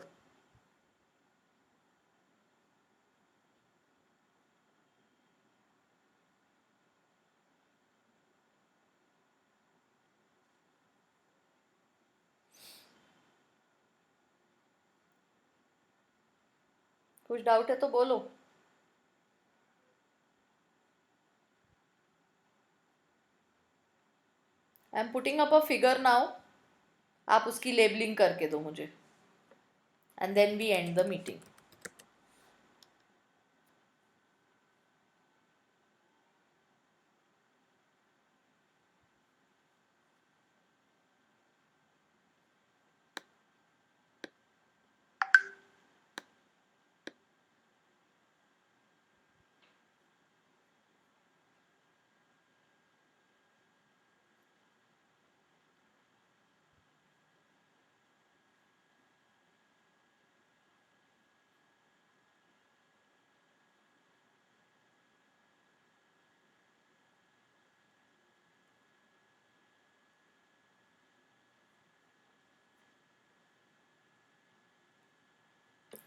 कुछ डाउट है तो बोलो. I am putting up a figure now. आप उसकी लेबलिंग करके दो मुझे, and then we end the meeting.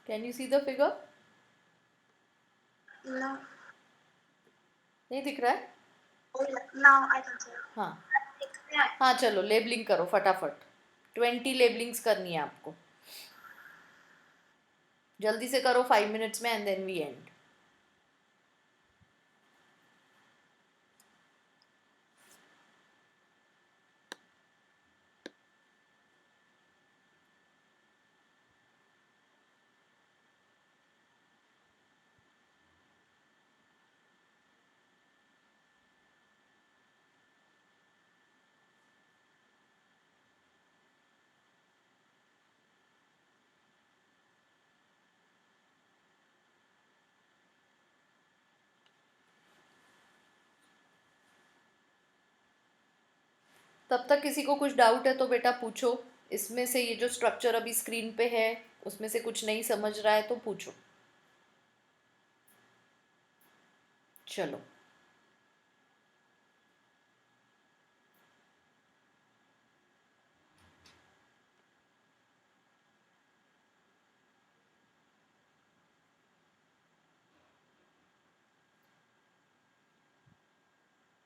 Can you see the figure? No. नहीं दिख रहा है? Oh, yeah. Now I can see. हाँ Yeah. हाँ, चलो लेबलिंग करो फटाफट. 20 लेबलिंग्स करनी है आपको. जल्दी से करो 5 मिनट्स में, एंड देन वी एंड. तब तक किसी को कुछ डाउट है तो बेटा पूछो. इसमें से ये जो स्ट्रक्चर अभी स्क्रीन पे है, उसमें से कुछ नहीं समझ रहा है तो पूछो. चलो.